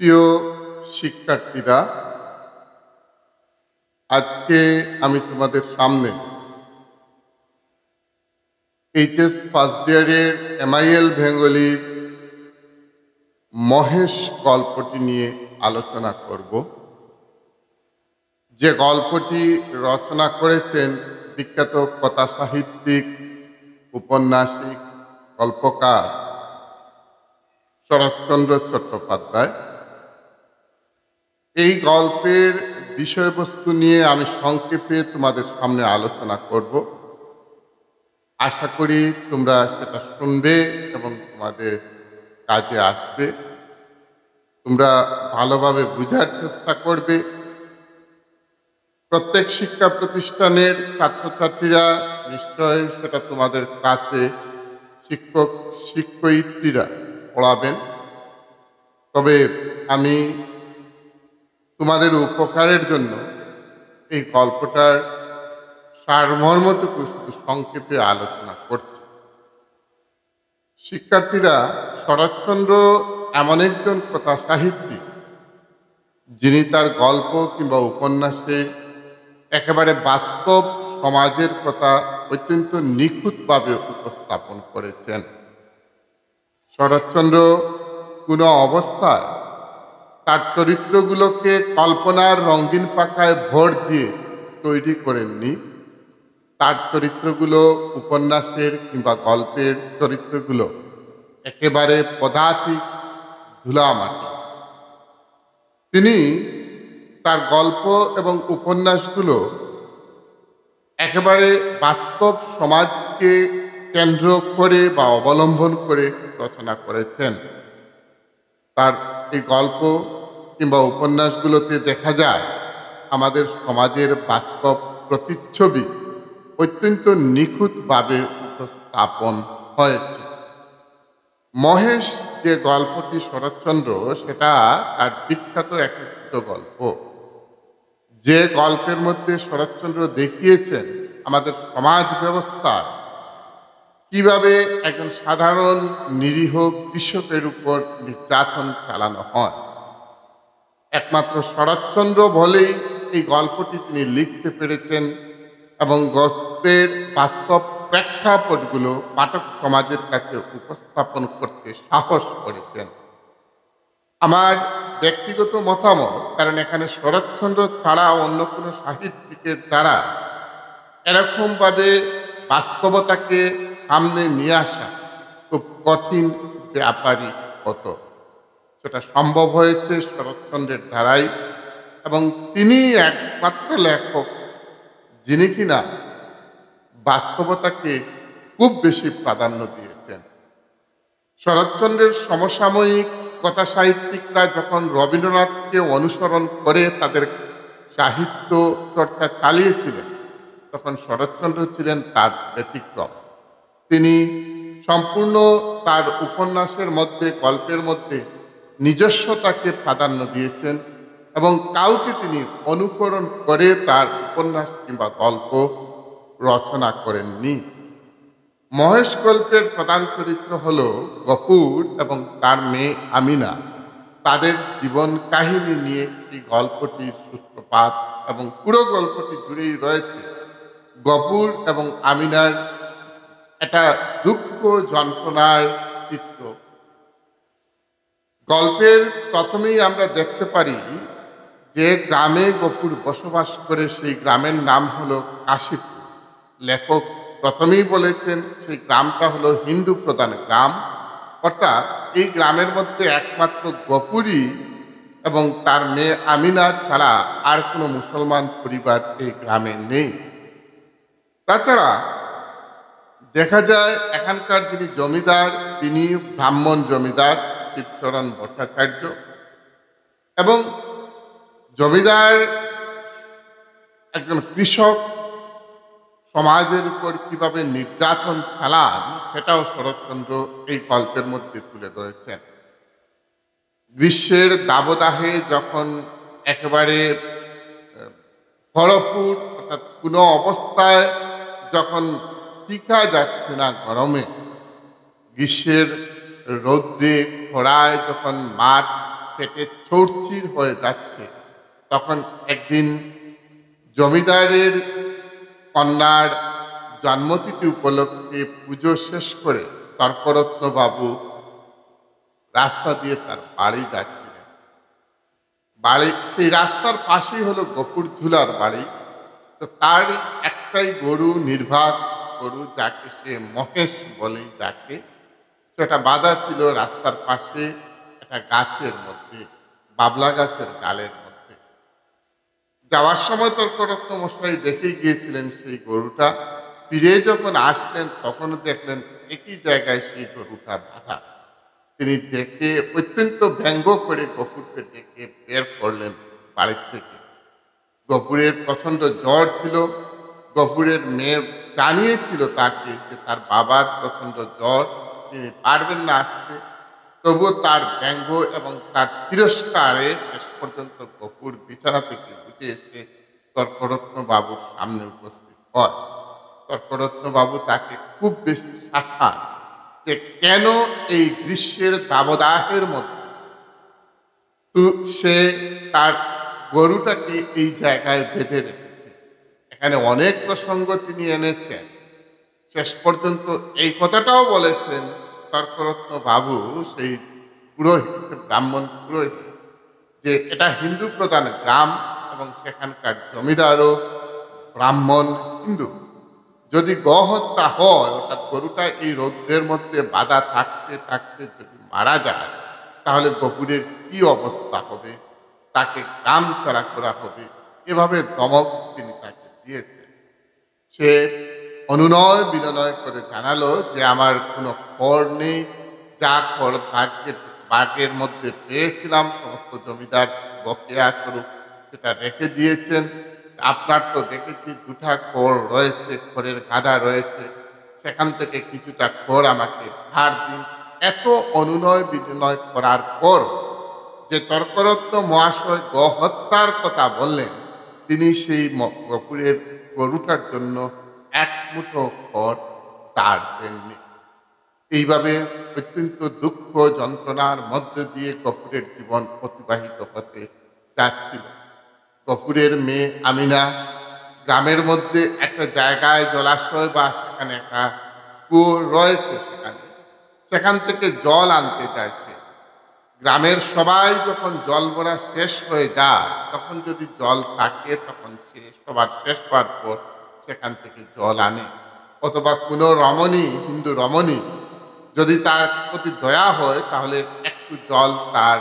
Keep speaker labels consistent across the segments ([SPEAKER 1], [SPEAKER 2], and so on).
[SPEAKER 1] প্রিয় শিক্ষার্থীরা, আজকে আমি তোমাদের সামনে এইচএস ফার্স্ট ইয়ারের MIL বেঙ্গলির মহেশ গল্পটি নিয়ে আলোচনা করব। যে গল্পটি রচনা করেছেন বিখ্যাত কথা সাহিত্যিক, উপন্যাসিক, গল্পকার শরৎচন্দ্র চট্টোপাধ্যায়। এই গল্পের বিষয়বস্তু নিয়ে আমি সংক্ষেপে তোমাদের সামনে আলোচনা করব। আশা করি তোমরা সেটা শুনবে এবং তোমাদের কাজে আসবে। তোমরা ভালোভাবে বোঝার চেষ্টা করবে। প্রত্যেক শিক্ষা প্রতিষ্ঠানের ছাত্রছাত্রীরা নিশ্চয়ই সেটা তোমাদের কাছে শিক্ষয়িত্রীরা পড়াবেন। তবে আমি তোমাদের উপকারের জন্য এই গল্পটার সারমর্মটুকু শুধু সংক্ষেপে আলোচনা করছি। শিক্ষার্থীরা, শরৎচন্দ্র এমন একজন কথা সাহিত্যিক যিনি তার গল্প কিংবা উপন্যাসে একেবারে বাস্তব সমাজের কথা অত্যন্ত নিখুঁতভাবে উপস্থাপন করেছেন। শরৎচন্দ্র কোনো অবস্থায় তার চরিত্রগুলোকে কল্পনার রঙিন পাখায় ভর দিয়ে তৈরি করেননি। তার চরিত্রগুলো, উপন্যাসের কিংবা গল্পের চরিত্রগুলো একেবারে পদাতিক ধুলামাটি। তিনি তার গল্প এবং উপন্যাসগুলো একেবারে বাস্তব সমাজকে কেন্দ্র করে বা অবলম্বন করে রচনা করেছেন। তার এই গল্প কিংবা উপন্যাসগুলোতে দেখা যায় আমাদের সমাজের বাস্তব প্রতিচ্ছবি অত্যন্ত নিখুঁতভাবে উপস্থাপন হয়েছে। মহেশ যে গল্পটি শরৎচন্দ্র, সেটা তার বিখ্যাত একটা ছোট গল্প। যে গল্পের মধ্যে শরৎচন্দ্র দেখিয়েছেন আমাদের সমাজ ব্যবস্থায় কিভাবে একজন সাধারণ নিরীহ কৃষকের উপর নির্যাতন চালানো হয়। একমাত্র শরৎচন্দ্র বলেই এই গল্পটি তিনি লিখতে পেরেছেন এবং গল্পের বাস্তব প্রেক্ষাপটগুলো পাঠক সমাজের কাছে উপস্থাপন করতে সাহস করেছেন। আমার ব্যক্তিগত মতামত, কারণ এখানে শরৎচন্দ্র ছাড়া অন্য কোনো সাহিত্যিকের দ্বারা এরকমভাবে বাস্তবতাকে সামনে নিয়ে আসা খুব কঠিন ব্যাপারই হতো। সেটা সম্ভব হয়েছে শরৎচন্দ্রের দ্বারাই, এবং তিনি একমাত্র লেখক যিনি কিনা বাস্তবতাকে খুব বেশি প্রাধান্য দিয়েছেন। শরৎচন্দ্রের সমসাময়িক কথা সাহিত্যিকরা যখন রবীন্দ্রনাথকে অনুসরণ করে তাদের সাহিত্য চর্চা চালিয়েছিলেন, তখন শরৎচন্দ্র ছিলেন তার ব্যতিক্রম। তিনি সম্পূর্ণ তার উপন্যাসের মধ্যে, গল্পের মধ্যে নিজস্বতাকে প্রাধান্য দিয়েছেন এবং কাউকে তিনি অনুকরণ করে তার উপন্যাস কিংবা গল্প রচনা করেননি। মহেশ গল্পের প্রধান চরিত্র হল গফুর এবং তার মেয়ে আমিনা। তাদের জীবন কাহিনী নিয়ে এই গল্পটির সূত্রপাত, এবং পুরো গল্পটি জুড়েই রয়েছে গফুর এবং আমিনার একটা দুঃখ যন্ত্রণার চিত্র। গল্পের প্রথমেই আমরা দেখতে পারি যে গ্রামে গফুর বসবাস করে, সেই গ্রামের নাম হলো কাশীপুর। লেখক প্রথমেই বলেছেন সেই গ্রামটা হলো হিন্দু প্রধান গ্রাম, অর্থাৎ এই গ্রামের মধ্যে একমাত্র গফুরই এবং তার মেয়ে আমিনা ছাড়া আর কোনো মুসলমান পরিবার এই গ্রামে নেই। তাছাড়া দেখা যায় এখানকার যিনি জমিদার, তিনি ব্রাহ্মণ জমিদার শিবচরণ ভট্টাচার্য, এবং জমিদার একজন কৃষক সমাজের উপর কিভাবে নির্যাতন চালান সেটাও শরৎচন্দ্র এই গল্পের মধ্যে তুলে ধরেছেন। গ্রীষ্মের দাবদাহে যখন একেবারে ভরপুর, অর্থাৎ কোনো অবস্থায় যখন টিকা যাচ্ছে না গরমে, গ্রীষ্মের রৌদ্রে খরায় যখন মাঠ পেটে চৌচির হয়ে যাচ্ছে, তখন একদিন জমিদারের কন্যার জন্মতিথি উপলক্ষে পুজো শেষ করে তর্করত্ন বাবু রাস্তা দিয়ে তার বাড়ি যাচ্ছিলেন। বাড়ি সেই রাস্তার পাশেই হলো গফুর ঝুলার বাড়ি। তো তার একটাই গরু, নির্বাক গরু, যাকে সে মহেশ বলেই ডাকে, সেটা বাঁধা ছিল রাস্তার পাশে একটা গাছের মধ্যে, বাবলা গাছের ডালের মধ্যে। যাওয়ার সময় তর্করত্ন মশাই দেখে গিয়েছিলেন সেই গরুটা। ফিরে যখন আসলেন তখনও দেখলেন একই জায়গায় সেই গরুটা বাঁধা। তিনি ডেকে অত্যন্ত ব্যঙ্গ করে গফুরকে ডেকে বের করলেন বাড়ির থেকে। গফুরের প্রচণ্ড জ্বর ছিল। গফুরের মেয়ে জানিয়েছিল তাকে যে তার বাবার প্রচণ্ড জ্বর, তিনি পারবেন না আসতে। তবুও তার ব্যঙ্গ এবং তার তিরস্কারে শেষ পর্যন্ত গফুর বিছানা থেকে উঠে এসে তর্করত্ন বাবুর সামনে উপস্থিত হয়। তর্করত্ন বাবু তাকে খুব বেশি শাসান যে কেন এই গ্রীষ্মের দাবদাহের মধ্যে সে তার গরুটাকে এই জায়গায় বেঁধে রেখেছে। এখানে অনেক প্রসঙ্গ তিনি এনেছেন। শেষ পর্যন্ত এই কথাটাও বলেছেন তর্করত্ন বাবু, সেই পুরোহিত, ব্রাহ্মণ পুরোহিত, যে এটা হিন্দু প্রধান গ্রাম এবং সেখানকার জমিদারও ব্রাহ্মণ হিন্দু। যদি গহত্যা হয়, অর্থাৎ গরুটা এই রৌদ্রের মধ্যে বাধা থাকতে থাকতে যদি মারা যায়, তাহলে গফুরের কি অবস্থা হবে, তাকে গ্রাম ছাড়া করা হবে। এভাবে দমক তিনি তাকে দিয়েছেন। সে অনুনয় বিনয় করে জানালো যে আমার কোনো খড় নেই, যা খড় বাগের মধ্যে পেয়েছিলাম সমস্ত জমিদার বকেয়া স্বরূপ সেটা রেখে দিয়েছেন। আপনার তো দেখেছি দুটা খড় রয়েছে, খড়ের গাদা রয়েছে, সেখান থেকে কিছুটা খড় আমাকে ধার দিন। এত অনুনয় বিনয় করার পর যে তর্করত্ন মহাশয় গহত্যার কথা বললেন, তিনি সেই গফুরের গরুটার জন্য এক মুঠো খড় তার দেননি। এইভাবে অত্যন্ত দুঃখ যন্ত্রণার মধ্যে দিয়ে গফুরের জীবন অতিবাহিত হতে যাচ্ছিল। গফুরের মেয়ে আমিনা গ্রামের মধ্যে একটা জায়গায় জলাশয় বা সেখানে একটা কুয়ো রয়েছে, সেখান থেকে জল আনতে যায় সে। গ্রামের সবাই যখন জল ভরা শেষ হয়ে যায়, তখন যদি জল থাকে তখন সে সবার শেষ হওয়ার পর সেখান থেকে জল আনে। অথবা কোনো রমণী, হিন্দু রমণী, যদি তার প্রতি দয়া হয় তাহলে একটু জল তার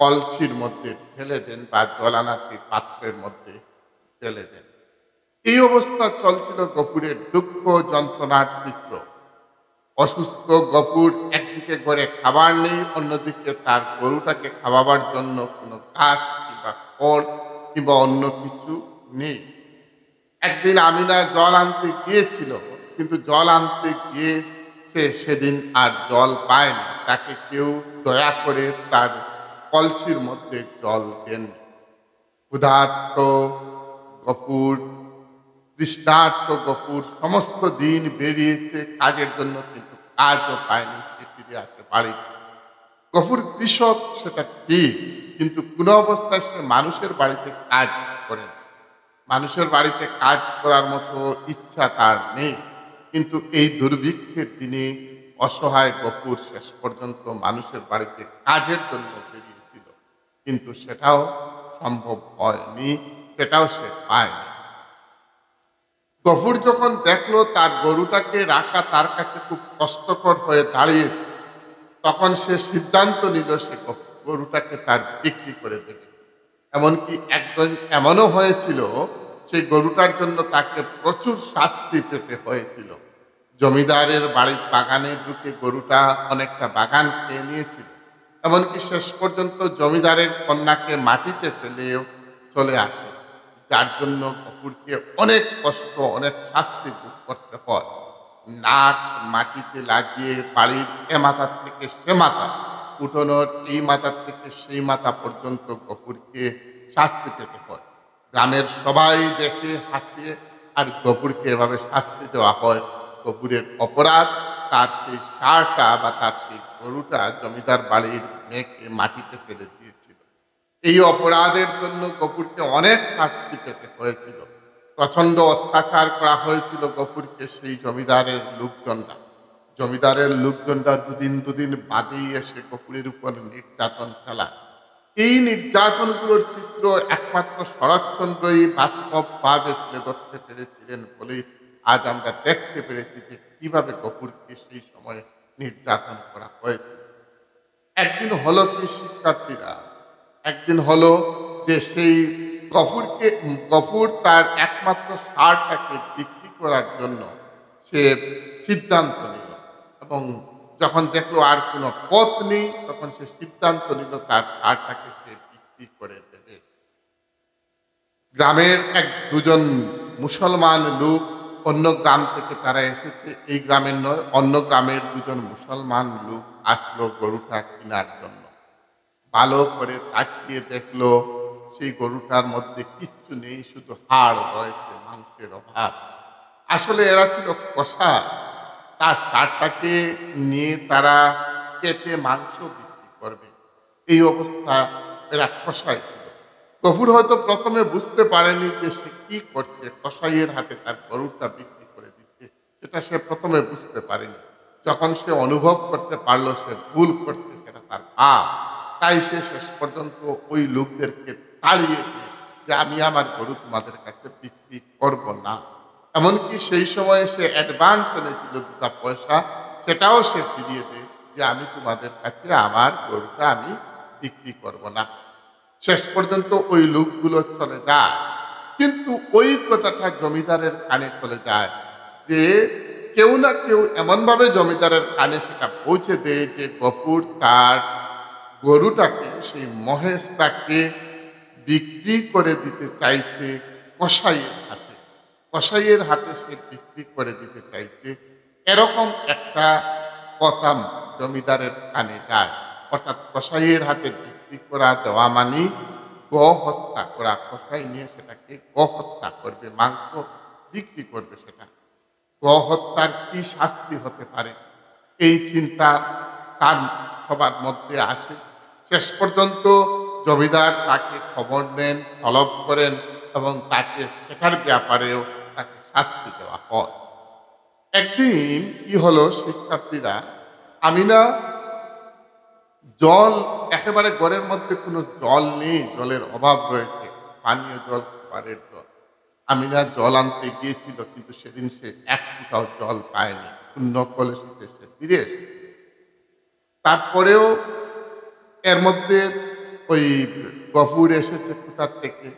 [SPEAKER 1] কলসির মধ্যে ঢেলে দেন বা জল আনা সেই পাত্রের মধ্যে ঢেলে দেন। এই অবস্থা চলছিল গফুরের দুঃখ যন্ত্রণার চিত্র। অসুস্থ গফুর, একদিকে ঘরে খাবার নেই, অন্যদিকে তার গরুটাকে খাওয়াবার জন্য কোনো ঘাস কিংবা খড় কিংবা অন্য কিছু নেই। একদিন আমিনা জল আনতে গিয়েছিল, কিন্তু জল আনতে গিয়ে সে সেদিন আর জল পায়নি। তাকে কেউ দয়া করে তার কলসির মধ্যে জল দেন। ক্ষুধার্ত গফুর, তৃষ্ণার্ত গফুর সমস্ত দিন বেরিয়েছে কাজের জন্য, কিন্তু কাজও পায়নি। সে ফিরে আসে বাড়িতে। গফুর কৃষক, সেটা ঠিক, কিন্তু কোনো অবস্থায় সে মানুষের বাড়িতে কাজ করে না। মানুষের বাড়িতে কাজ করার মতো ইচ্ছা তার নেই। কিন্তু এই দুর্ভিক্ষের দিনে অসহায় গফুর শেষ পর্যন্ত মানুষের বাড়িতে কাজের জন্য বেরিয়েছিল, কিন্তু সেটাও সম্ভব হয়নি, সেটাও সে পায়নি। গফুর যখন দেখলো তার গরুটাকে রাখা তার কাছে খুব কষ্টকর হয়ে দাঁড়িয়েছে, তখন সে সিদ্ধান্ত নিল সে গরুটাকে তার বিক্রি করে দেবে। এমনকি একজন এমনও হয়েছিল, সেই গরুটার জন্য তাকে প্রচুর শাস্তি পেতে হয়েছিল। জমিদারের বাড়ির বাগানে ঢুকে গরুটা অনেকটা বাগান খেয়ে নিয়েছিল। এমনকি শেষ পর্যন্ত জমিদারের কন্যাকে মাটিতে ফেলেও চলে আসে, যার জন্য গফুরকে অনেক কষ্ট, অনেক শাস্তি ভোগ করতে হয়। নাক মাটিতে লাগিয়ে বাড়ির এ মাথার থেকে সে মাথা, উঠোনোর এই মাথার থেকে সেই মাথা পর্যন্ত গফুরকে শাস্তি পেতে হয়। গ্রামের সবাই দেখে হাসে, আর গফুরকে এভাবে শাস্তি দেওয়া হয়। গফুরের অপরাধ তার সেই ষাঁড়টা বা তার সেই গরুটা জমিদার বাড়ির মেয়েকে মাটিতে ফেলে দিয়েছিল। এই অপরাধের জন্য গফুরকে অনেক শাস্তি পেতে হয়েছিল। প্রচণ্ড অত্যাচার করা হয়েছিল গফুরকে সেই জমিদারের লোকজনরা দুদিন বাদেই এসে গফুরের উপর নির্যাতন চালায়। এই নির্যাতনগুলোর চিত্র একমাত্র শরৎচন্দ্রই বাস্তবভাবে তুলে ধরতে পেরেছিলেন বলেই আজ আমরা দেখতে পেরেছি যে কিভাবে গফুরকে সেই সময়ে নির্যাতন করা হয়েছে। একদিন হলো কি শিক্ষার্থীরা, একদিন হলো যে সেই গফুর তার একমাত্র ষাঁড়টাকে বিক্রি করার জন্য সে সিদ্ধান্ত নিল, এবং যখন দেখলো আর কোনো পথ নেই তখন সে সিদ্ধান্ত নিল তার ষাঁড়টাকে সে বিক্রি করে দেবে। গ্রামের এক দুজন মুসলমান লোক, অন্য গ্রাম থেকে তারা এসেছে, এই গ্রামের নয়, অন্য গ্রামের দুজন মুসলমান লোক আসলো গরুটা কেনার জন্য। ভালো করে তাকিয়ে দেখলো সেই গরুটার মধ্যে কিচ্ছু নেই, শুধু হাড় রয়েছে, মাংসের অভাব। আসলে এরা ছিল কসাই। তার ষাঁড়টাকে নিয়ে তারা কেটে মাংস বিক্রি করবে, এই অবস্থা এরা কসাই ছিল। গফুর হয়তো প্রথমে বুঝতে পারেনি যে সে কি করছে, কসাইয়ের হাতে তার গরুটা বিক্রি করে দিচ্ছে, সেটা সে প্রথমে বুঝতে পারেনি। যখন সে অনুভব করতে পারলো সে ভুল করছে, সেটা তার পাপ, তাই সে শেষ পর্যন্ত ওই লোকদেরকে তাড়িয়ে দিয়ে যে আমি আমার গরু তোমাদের কাছে বিক্রি করব না। এমনকি সেই সময় সে অ্যাডভান্স এনেছিল 2টা পয়সা, সেটাও সে ফিরিয়ে দেয় যে আমি তোমাদের কাছে আমার গরুটা আমি বিক্রি করব না। শেষ পর্যন্ত ওই লোকগুলো চলে যায়, কিন্তু ওই কথাটা জমিদারের কানে চলে যায় যে কেউ না কেউ এমনভাবে জমিদারের কানে সেটা পৌঁছে দেয় যে গফুর তার গরুটাকে, সেই মহেশটাকে বিক্রি করে দিতে চাইছে কসাইয়ের হাতে। কসাইয়ের হাতে সে বিক্রি করে দিতে চাইছে, এরকম একটা কথা জমিদারের কানে যায়। অর্থাৎ কসাইয়ের হাতে বিক্রি করা দেওয়া মানে হত্যা করা। কসাই নিয়ে সেটাকে হত্যা করবে, মাংস বিক্রি করবে। সেটা হত্যার কি শাস্তি হতে পারে, এই চিন্তা তার সবার মধ্যে আসে। শেষ পর্যন্ত জমিদার তাকে খবর দেন, তলব করেন, এবং তাকে সেটার ব্যাপারেও তাকে শাস্তি দেওয়া হয়। একদিন কি হলো শিক্ষার্থীরা, আমিনা জল, একেবারে ঘরের মধ্যে কোনো জল নেই, জলের অভাব রয়েছে, পানীয় জল, খাবারের জল। আমিনা জল আনতে গিয়েছিল, কিন্তু সেদিন সে এক ফুটাও জল পায়নি, শূন্য কলসিতে সে ফিরে এসেছে। তারপরেও এর মধ্যে ওই গফুর এসেছে কোথা থেকে,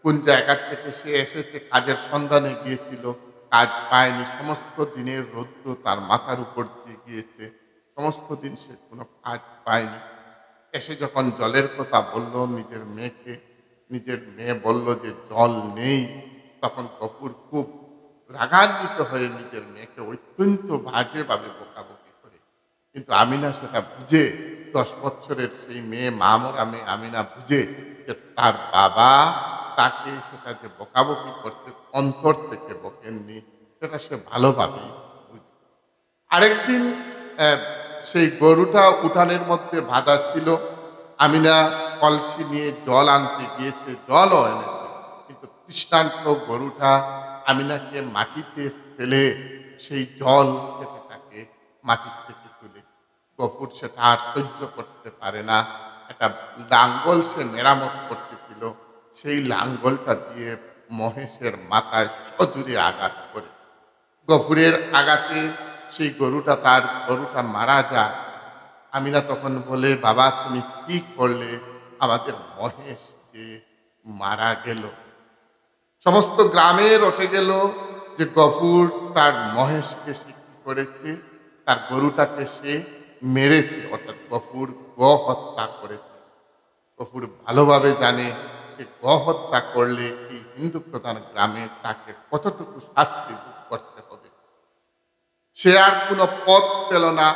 [SPEAKER 1] কোন জায়গা থেকে সে এসেছে, কাজের সন্ধানে গিয়েছিল, কাজ পায়নি। সমস্ত দিনের রৌদ্র তার মাথার উপর দিয়ে গিয়েছে, সমস্ত দিন সে কোনো কাজ পায়নি। এসে যখন জলের কথা বলল নিজের মেয়েকে, নিজের মেয়ে বলল যে জল নেই, তখন গফুর খুব রাগান্বিত হয়ে নিজের মেয়েকে অত্যন্ত বাজেভাবে বকাবকি করে। কিন্তু আমিনা সেটা বুঝে, 10 বছরের সেই মেয়ে, মামরা মেয়ে আমিনা বুঝে যে তার বাবা তাকে সেটা যে বকাবকি করতে অন্তর থেকে বকেননি, সেটা সে ভালোভাবেই বুঝে। আরেকদিন সেই গরুটা উঠানের মধ্যে বাঁধা ছিল, আমিনা কলসি নিয়ে জল আনতে গিয়েছে, জলও এনেছে, কিন্তু তৃষ্ণান্ত গরুটা আমিনাকে মাটিতে ফেলে সেই জল খেতে থাকে মাটির থেকে তুলে। গফুর সেটা আর সহ্য করতে পারে না, একটা লাঙ্গল সে মেরামত করতেছিল, সেই লাঙ্গলটা দিয়ে মহেশের মাথায় সজোরে আঘাত করে। গফুরের আঘাতে সেই গরুটা মারা যায়। আমিনা তখন বলে, বাবা তুমি কি করলে, আমাদের মহেশ যে মারা গেল। সমস্ত গ্রামে রটে গেল যে গফুর তার মহেশকে সে কি করেছে, তার গরুটাকে সে মেরেছে, অর্থাৎ গফুর হত্যা করেছে। গফুর ভালোভাবে জানে যে হত্যা করলে এই হিন্দু প্রধান গ্রামে তাকে কতটুকু শাস্তি ভোগ করতে হবে। সে আর কোনো পথ পেল না।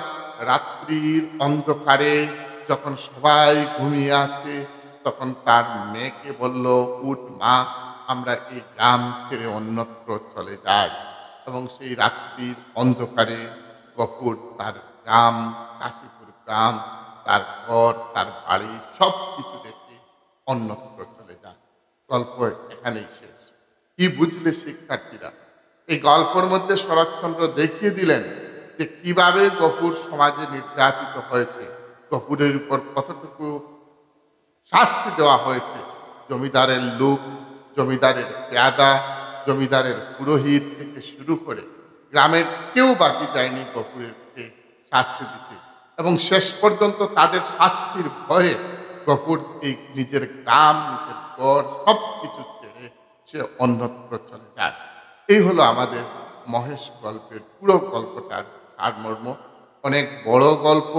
[SPEAKER 1] রাত্রির অন্ধকারে যখন সবাই ঘুমিয়ে আছে, তখন তার মেয়েকে বলল, উঠ মা, আমরা এই গ্রাম ছেড়ে অন্যত্র চলে যাই। এবং সেই রাত্রির অন্ধকারে গফুর তার গ্রাম, কাশীপুর গ্রাম, তার ঘর, তার বাড়ি সব কিছু রেখে অন্যত্র চলে যায়। গল্প এখানেই শেষ। কি বুঝলে শিক্ষার্থীরা? এই গল্পের মধ্যে শরৎচন্দ্র দেখিয়ে দিলেন যে কিভাবে গফুর সমাজে নির্যাতিত হয়েছে, গফুরের উপর কতটুকু শাস্তি দেওয়া হয়েছে। জমিদারের লোক, জমিদারের পেয়াদা, জমিদারের পুরোহিত থেকে শুরু করে গ্রামের কেউ বাকি যায়নি গফুরকে শাস্তি দিতে, এবং শেষ পর্যন্ত তাদের শাস্তির ভয়ে গফুর এই নিজের গ্রাম, নিজের গড় সব কিছু ছেড়ে সে অন্যত্র চলে যায়। এই হলো আমাদের মহেশ গল্পের পুরো গল্পটার সারমর্ম। অনেক বড় গল্প।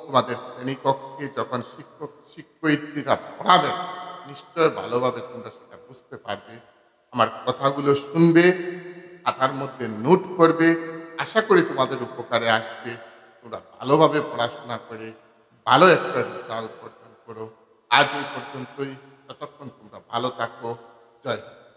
[SPEAKER 1] তোমাদের শ্রেণীকক্ষে যখন শিক্ষক শিক্ষয়িত্রীরা পড়াবেন নিশ্চয় ভালোভাবে তোমরা সেটা বুঝতে পারবে। আমার কথাগুলো শুনবে, খাতার মধ্যে নোট করবে। আশা করি তোমাদের উপকারে আসবে। তোমরা ভালোভাবে পড়াশোনা করে ভালো একটা রেজাল্ট অর্জন করো। আজ এই পর্যন্তই। ততক্ষণ তোমরা ভালো থাকো। জয় হিন্দ।